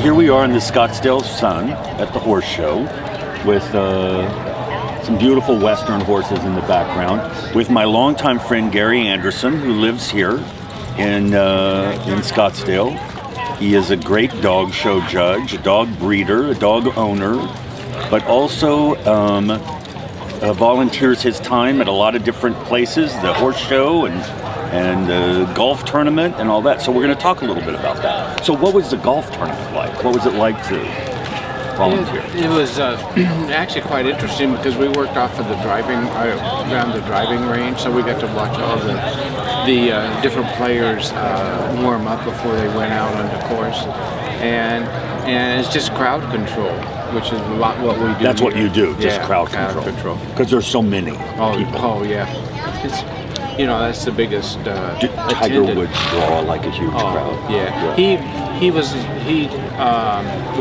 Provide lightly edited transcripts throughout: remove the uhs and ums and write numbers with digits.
here we are in the Scottsdale sun at the horse show with some beautiful Western horses in the background with my longtime friend Gary Anderson, who lives here in Scottsdale. He is a great dog show judge, a dog breeder, a dog owner, but also volunteers his time at a lot of different places, the horse show and the golf tournament and all that. So we're going to talk a little bit about that. So what was the golf tournament like? What was it like to volunteer? It was actually quite interesting because we worked off of the around the driving range, so we got to watch all the different players warm up before they went out on the course, and it's just crowd control, which is a lot what we do. That's here. what you do, just yeah, crowd control. Because there's so many people. Oh yeah, it's that's the biggest. Tiger Woods draw like a huge crowd. Yeah. He was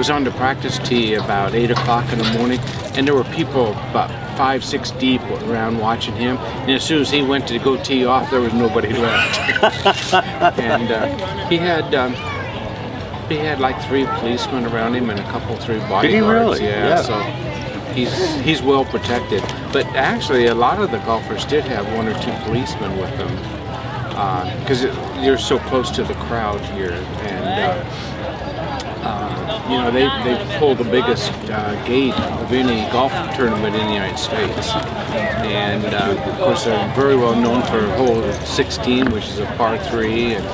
on the practice tee about 8 o'clock in the morning, and there were people about 5-6 deep around watching him. And as soon as he went to go tee off, there was nobody left. And he had like 3 policemen around him and three bodyguards. Did he really? Yeah. So he's well protected. But actually, a lot of the golfers did have 1 or 2 policemen with them because you're so close to the crowd here, and they pull the biggest gate of any golf tournament in the United States, and of course they're very well known for hole 16, which is a par 3, and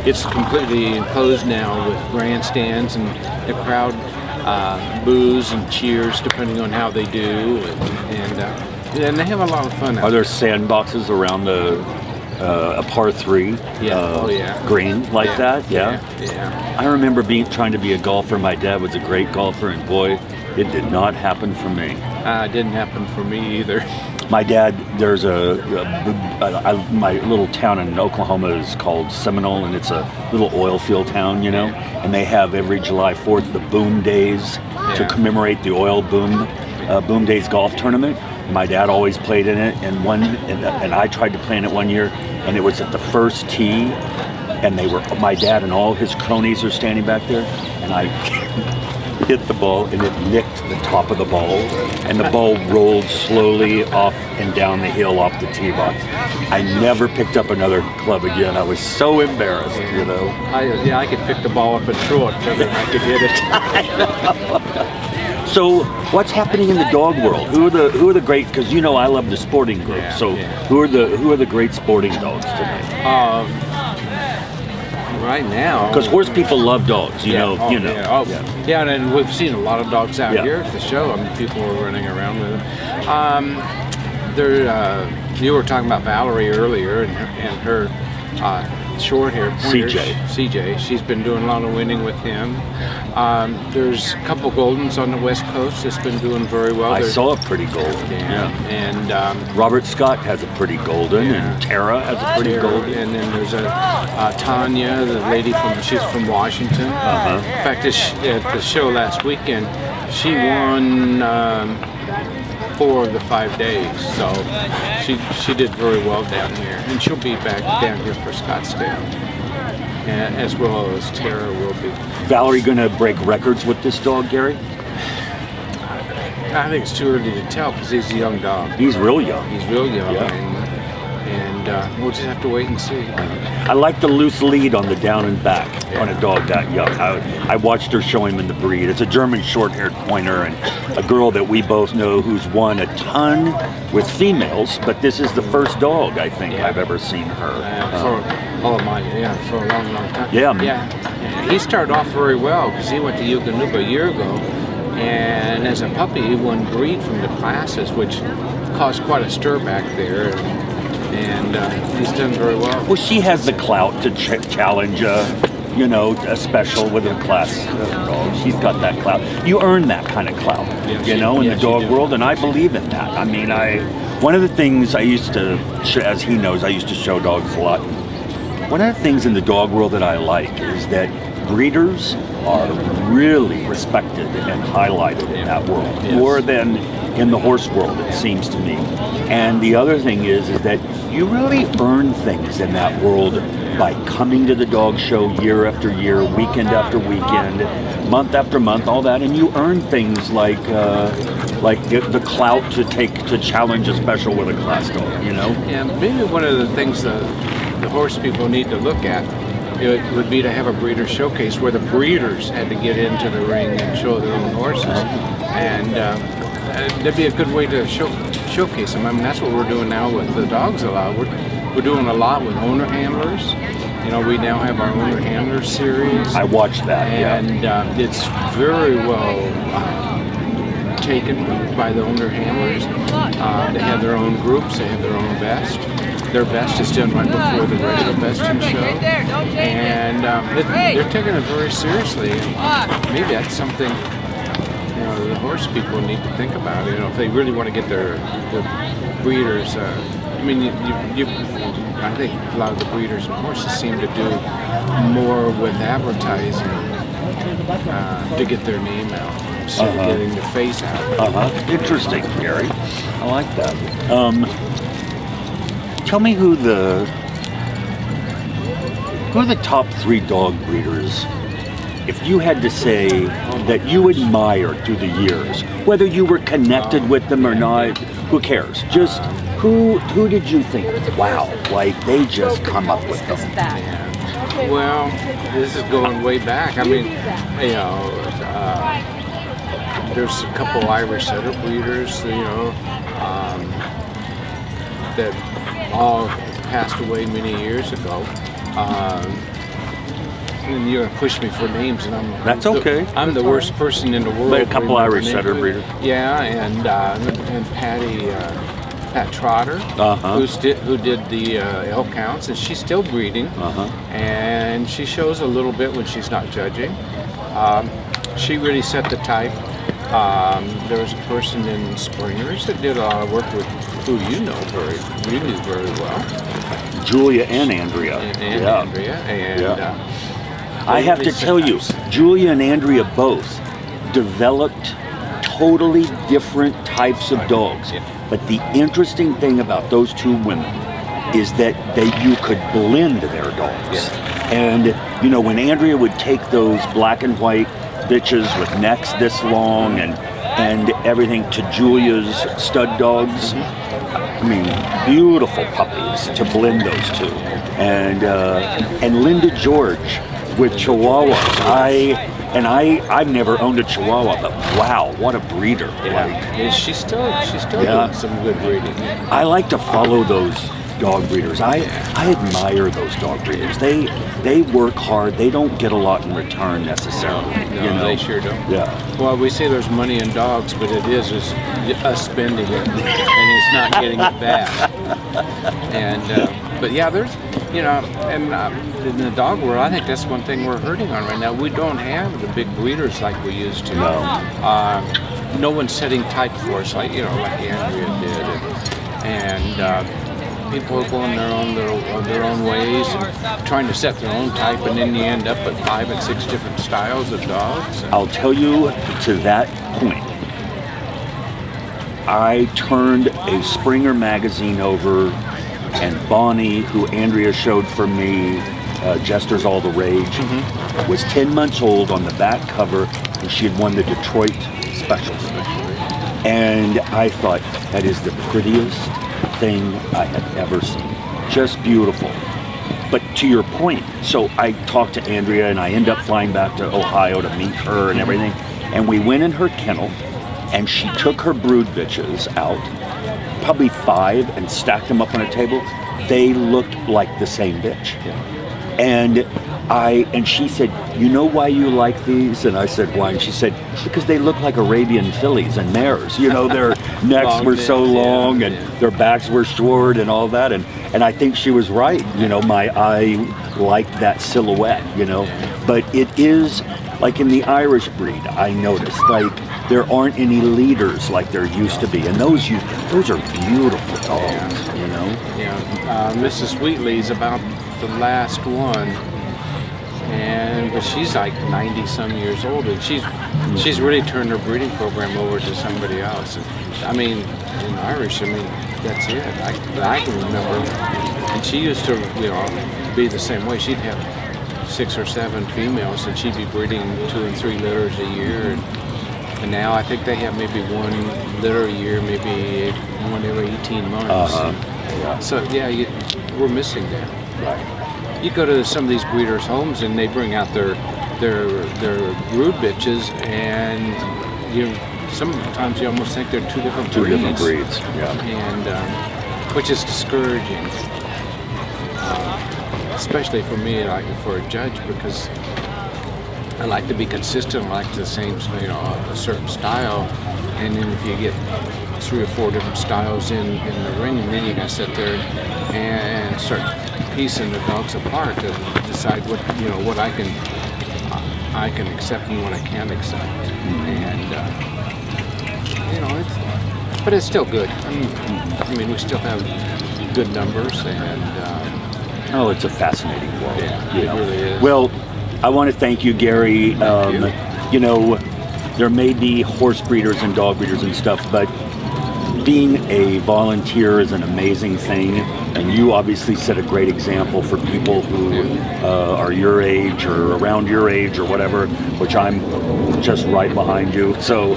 it's completely enclosed now with grandstands, and the crowd boos and cheers depending on how they do, and they have a lot of fun. Are there sandboxes around a par 3 green like that? Yeah. I remember trying to be a golfer. My dad was a great golfer, and boy, it did not happen for me. It didn't happen for me either. My dad, there's my little town in Oklahoma is called Seminole, and it's a little oil field town, and they have every July 4th the Boom Days to commemorate the oil Boom Days golf tournament. My dad always played in it, and I tried to play in it one year, and it was at the first tee, and my dad and all his cronies are standing back there, and I hit the ball, and it nicked the top of the ball, and the ball rolled slowly off and down the hill off the tee box. I never picked up another club again. I was so embarrassed, I could pick the ball up and throw it further than I could hit it. So, what's happening in the dog world? Who are the great? Because I love the sporting group. Who are the great sporting dogs today? Right now, because horse people love dogs. And we've seen a lot of dogs out here at the show. I mean, people are running around with them. You were talking about Valerie earlier, and her short-haired pointer, CJ. She's been doing a lot of winning with him. There's a couple Goldens on the West Coast that's been doing very well. I saw a pretty Golden. And Robert Scott has a pretty Golden, and Tara has a pretty Golden. And then there's Tanya, the lady she's from Washington. In fact, at the show last weekend, she won 4 of the 5 days, so she did very well down here, and she'll be back down here for Scottsdale, and as well as Tara will be. Valerie gonna break records with this dog, Gary? I think it's too early to tell because he's a young dog. He's real young. And we'll just have to wait and see. I like the loose lead on the down and back on a dog that young. I watched her show him in the breed. It's a German short-haired pointer, and a girl that we both know who's won a ton with females, but this is the first dog I think I've ever seen her. For a long, long time. Yeah. He started off very well because he went to Yukonuba a year ago, and as a puppy he won breed from the classes, which caused quite a stir back there. And he's done very well. Well, she has the clout to challenge, a special with a class dog. She's got that clout. You earn that kind of clout, in the dog world, and I believe in that. I mean, one of the things I used to, as he knows, I used to show dogs a lot. One of the things in the dog world that I like is that breeders are really respected and highlighted in that world, more than in the horse world, it seems to me. And the other thing is that you really earn things in that world by coming to the dog show year after year, weekend after weekend, month after month, all that, and you earn things like the clout to challenge a special with a class dog, you know? Yeah, maybe one of the things the horse people need to look at it would be to have a breeder showcase where the breeders had to get into the ring and show their own horses, and that'd be a good way to showcase them. I mean, that's what we're doing now with the dogs a lot. We're doing a lot with owner handlers. You know, we now have our owner handler series. I watched that, and it's very well taken by the owner handlers. They have their own groups. They have their own best. Their best is done right before the regular besting show, and they're taking it very seriously. Maybe that's something the horse people need to think about. You know, if they really want to get their breeders. I mean, I think a lot of the breeders and horses seem to do more with advertising to get their name out instead of getting their face out. Interesting, Gary. I like that. Tell me who the top 3 dog breeders, if you had to say that you admired through the years, whether you were connected with them or not, who cares? Just who did you think, wow, like they just come up with them? Yeah. Well, this is going way back. I mean, there's a couple Irish setter breeders, that all passed away many years ago. And you're gonna push me for names, and I'm the worst person in the world. But a couple Irish setter breeders. Yeah, and Pat Trotter, who did the elk counts, and she's still breeding, and she shows a little bit when she's not judging. She really set the type. There was a person in Springers that did a lot of work with who you knew very well. Julia and Andrea. Andrea. And I have to tell you, Julia and Andrea both developed totally different types of dogs. But the interesting thing about those 2 women is that you could blend their dogs. And, when Andrea would take those black and white bitches with necks this long and everything to Julia's stud dogs, I mean, beautiful puppies to blend those 2. And Linda George with Chihuahuas. I've never owned a Chihuahua, but wow, what a breeder! Yeah, she's still doing some good breeding. I like to follow those dog breeders. I admire those dog breeders. They work hard. They don't get a lot in return necessarily. No, they sure don't. Yeah. Well, we say there's money in dogs, but it is us spending it, and it's not getting it back. And but yeah, there's in the dog world, I think that's one thing we're hurting on right now. We don't have the big breeders like we used to. No. No one's setting type for us like Andrea did, and people are going their own ways and trying to set their own type, and then you end up with 5 and 6 different styles of dogs. I'll tell you, to that point, I turned a Springer magazine over, and Bonnie, who Andrea showed for me, Jester's All the Rage, was 10 months old on the back cover, and she had won the Detroit Specials. And I thought, that is the prettiest thing I have ever seen. Just beautiful. But to your point, so I talked to Andrea, and I end up flying back to Ohio to meet her and everything, and we went in her kennel, and she took her brood bitches out, probably 5, and stacked them up on a table. They looked like the same bitch. And she said, you know why you like these? And I said, why? And she said, because they look like Arabian fillies and mares. Their necks were so long and their backs were short and all that. And I think she was right. My eye liked that silhouette, But it is, like in the Irish breed, I noticed, like there aren't any leaders like there used to be. And those are beautiful dogs, Yeah, Mrs. Wheatley's about the last one. But she's like 90 some years old, and she's really turned her breeding program over to somebody else. And, I mean, in Irish, that's it. I can remember, and she used to, be the same way. She'd have 6 or 7 females, and she'd be breeding 2 and 3 litters a year. And now I think they have maybe 1 litter a year, maybe 1 every 18 months. Yeah. So yeah, we're missing that. Right. You go to some of these breeders' homes, and they bring out their brood bitches, and sometimes you almost think they're 2 different Two breeds. different breeds. Yeah. And which is discouraging, especially for me, like for a judge, because I like to be consistent. I like the same, a certain style, and then if you get 3 or 4 different styles in the ring, and then you gotta sit there and start piecing the dogs apart to decide what I can accept and what I can't accept, and but it's still good. I mean, we still have good numbers, and Oh, it's a fascinating world. yeah, you it know. really is. Well, I want to thank you, Gary. You know, there may be horse breeders and dog breeders and stuff, but being a volunteer is an amazing thing, and you obviously set a great example for people who are your age or around your age or whatever, which I'm just right behind you. So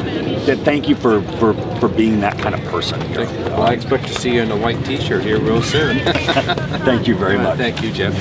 thank you for being that kind of person here. Well, I expect to see you in a white t-shirt here real soon. Thank you very much. Thank you, Jeff.